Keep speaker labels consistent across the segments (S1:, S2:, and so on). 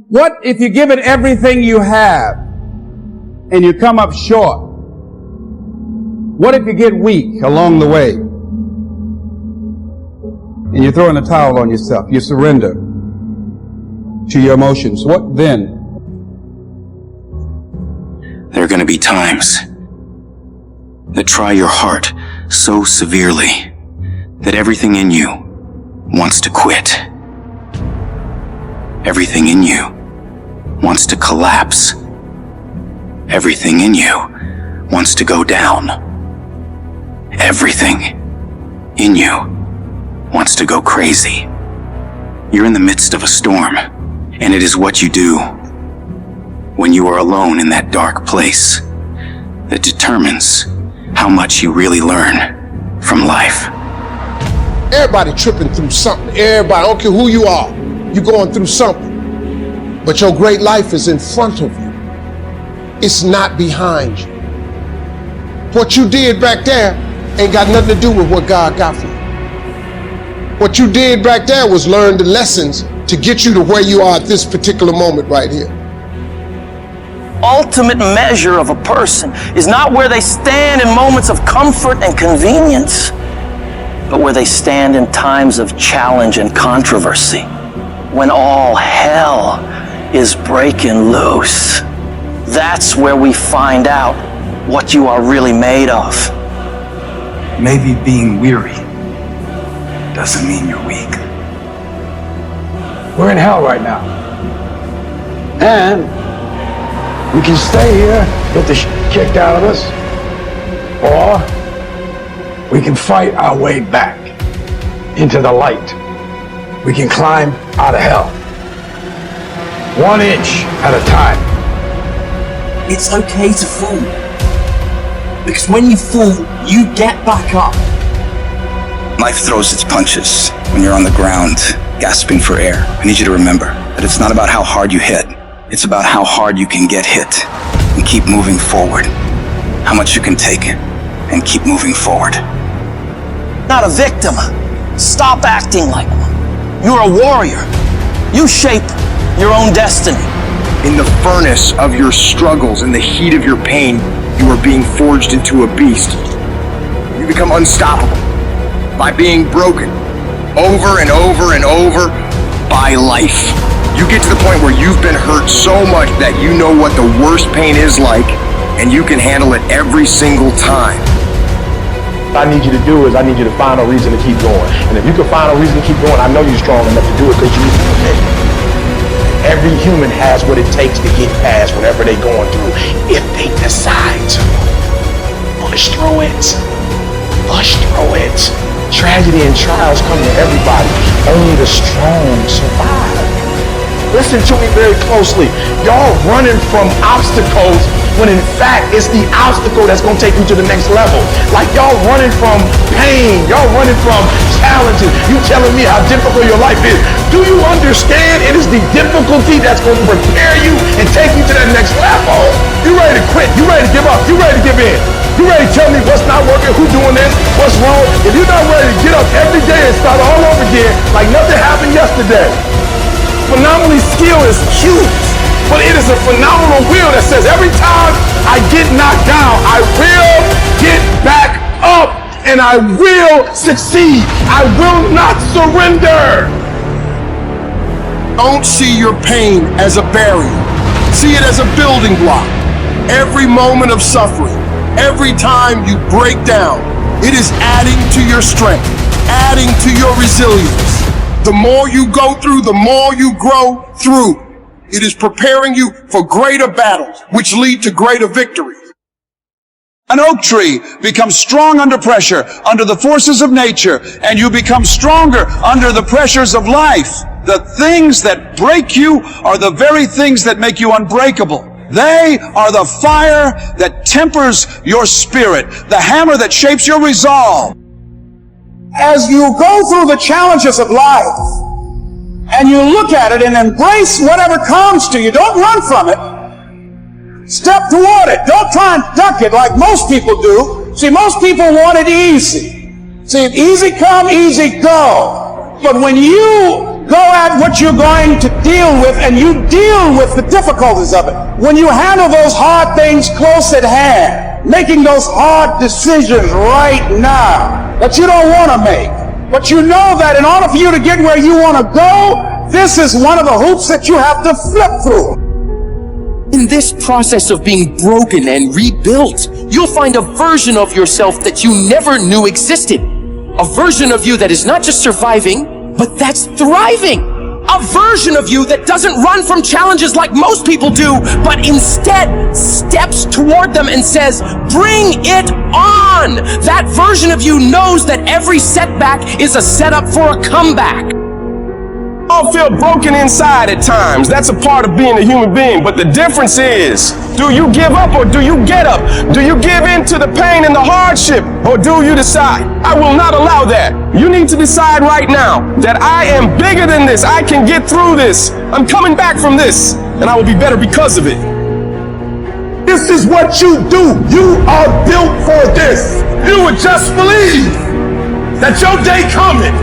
S1: What if you give it everything you have and you come up short? What if you get weak along the way and you throw in the towel on yourself? You surrender to your emotions. What then?
S2: There are going to be times that try your heart so severely that everything in you wants to quit. Everything in you wants to collapse. Everything in you wants to go down. Everything in you wants to go crazy. You're in the midst of a storm, and it is what you do when you are alone in that dark place that determines how much you really learn from life.
S3: Everybody tripping through something. Everybody, I don't care who you are, you're going through something. But your great life is in front of you. It's not behind you. What you did back there ain't got nothing to do with what God got for you. What you did back there was learn the lessons to get you to where you are at this particular moment right here.
S4: Ultimate measure of a person is not where they stand in moments of comfort and convenience, but where they stand in times of challenge and controversy, when all hell is breaking loose. That's where we find out what you are really made of.
S5: Maybe being weary doesn't mean you're weak.
S6: We're in hell right now. And we can stay here, get the shit kicked out of us, or we can fight our way back into the light. We can climb out of hell, 1 inch at a time.
S7: It's okay to fall, because when you fall, you get back up.
S2: Life throws its punches when you're on the ground, gasping for air. I need you to remember that it's not about how hard you hit. It's about how hard you can get hit and keep moving forward. How much you can take and keep moving forward.
S4: Not a victim. Stop acting like one. You're a warrior. You shape your own destiny.
S8: In the furnace of your struggles, in the heat of your pain, you are being forged into a beast. You become unstoppable by being broken over and over and over by life. You get to the point where you've been hurt so much that you know what the worst pain is like, and you can handle it every single time.
S6: What I need you to do is I need you to find a reason to keep going. And if you can find a reason to keep going, I know you're strong enough to do it because you need it. Every human has what it takes to get past whatever they're going through if they decide to. Push through it. Push through it. Tragedy and trials come to everybody. Only the strong survive. Listen to me very closely. Y'all running from obstacles when in fact it's the obstacle that's going to take you to the next level. Like y'all running from pain. Y'all running from challenges. You telling me how difficult your life is. Do you understand it is the difficulty that's going to prepare you and take you to that next level? You ready to quit? You ready to give up? You ready to give in? You ready to tell me what's not working? Who doing this? What's wrong? If you're not ready to get up every day and start all over again like nothing happened yesterday. Phenomenally skilled is cute, but it is a phenomenal will that says every time I get knocked down, I will get back up and I will succeed. I will not surrender.
S3: Don't see your pain as a barrier. See it as a building block. Every moment of suffering, every time you break down, it is adding to your strength, adding to your resilience. The more you go through, the more you grow through. It is preparing you for greater battles, which lead to greater victories.
S1: An oak tree becomes strong under pressure, under the forces of nature, and you become stronger under the pressures of life. The things that break you are the very things that make you unbreakable. They are the fire that tempers your spirit, the hammer that shapes your resolve. As you go through the challenges of life, and you look at it and embrace whatever comes to you, don't run from it. Step toward it. Don't try and duck it like most people do. See, most people want it easy. See, easy come, easy go. But when you
S3: go at what you're going to deal with, and you deal with the difficulties of it. When you handle those hard things close at hand, making those hard decisions right now that you don't want to make, but you know that in order for you to get where you want to go, this is one of the hoops that you have to flip through.
S9: In this process of being broken and rebuilt, you'll find a version of yourself that you never knew existed. A version of you that is not just surviving, but that's thriving. A version of you that doesn't run from challenges like most people do, but instead steps toward them and says, bring it on. That version of you knows that every setback is a setup for a comeback.
S6: All feel broken inside at times. That's a part of being a human being. But the difference is, do you give up or do you get up? Do you give in to the pain and the hardship or do you decide, I will not allow that? You need to decide right now that I am bigger than this. I can get through this. I'm coming back from this and I will be better because of it.
S3: This is what you do. You are built for this. You would just believe that your day coming,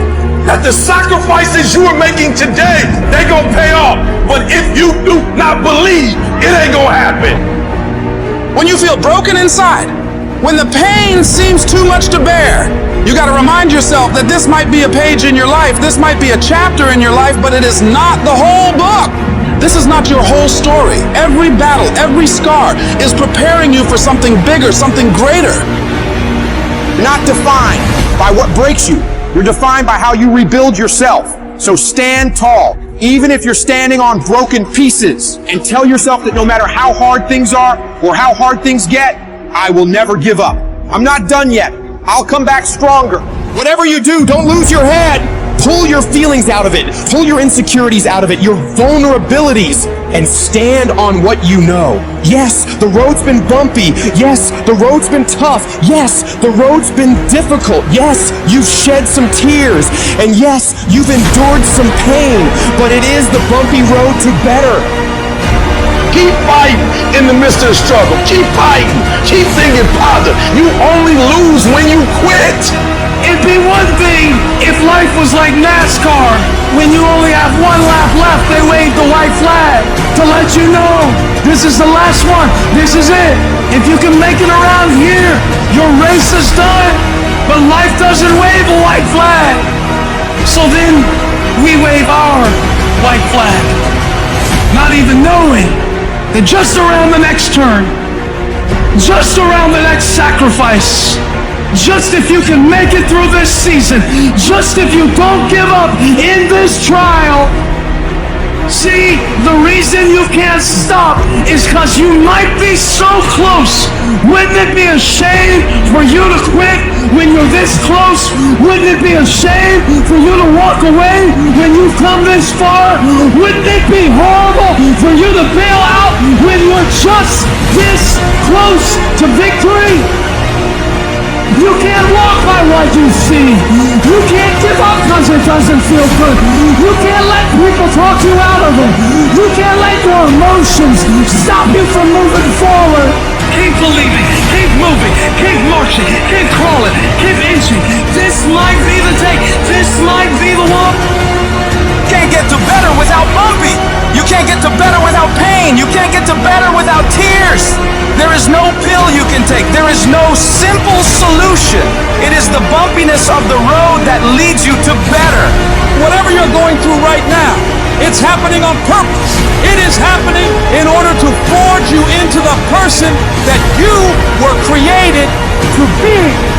S3: that the sacrifices you are making today, they gonna pay off. But if you do not believe, it ain't gonna happen.
S1: When you feel broken inside, when the pain seems too much to bear, you gotta remind yourself that this might be a page in your life, this might be a chapter in your life, but it is not the whole book. This is not your whole story. Every battle, every scar is preparing you for something bigger, something greater.
S8: You're not defined by what breaks you. You're defined by how you rebuild yourself. So stand tall, even if you're standing on broken pieces, and tell yourself that no matter how hard things are or how hard things get, I will never give up. I'm not done yet. I'll come back stronger. Whatever you do, don't lose your head. Pull your feelings out of it. Pull your insecurities out of it, your vulnerabilities, and stand on what you know. Yes, the road's been bumpy. Yes, the road's been tough. Yes, the road's been difficult. Yes, you've shed some tears. And yes, you've endured some pain. But it is the bumpy road to better.
S3: Keep fighting in the midst of the struggle. Keep fighting. Keep thinking positive. You only lose when you quit. It'd be one thing if life was like NASCAR. When you only have one lap left, they wave the white flag to let you know this is the last one. This is it. If you can make it around here, your race is done. But life doesn't wave a white flag. So then we wave our white flag, not even knowing that just around the next turn, just around the next sacrifice, just if you can make it through this season, just if you don't give up in this trial. See, the reason you can't stop is because you might be so close. Wouldn't it be a shame for you to quit when you're this close? Wouldn't it be a shame for you to walk away when you've come this far? Wouldn't it be horrible for you to bail out when you're just this close to victory? You can't walk by what you see. You can't give up because it doesn't feel good. You can't let people talk you out of it. You can't let your emotions stop you from moving forward. Keep believing, keep moving, keep marching, keep crawling, keep inching. This might be the day. This might be the one.
S4: Can't get to better without bumpy. You can't get to better without pain. You can't get to better without tears. There is no pill you can take. There is no simple solution. It is the bumpiness of the road that leads you to better.
S1: Whatever you're going through right now, it's happening on purpose. It is happening in order to forge you into the person that you were created to be.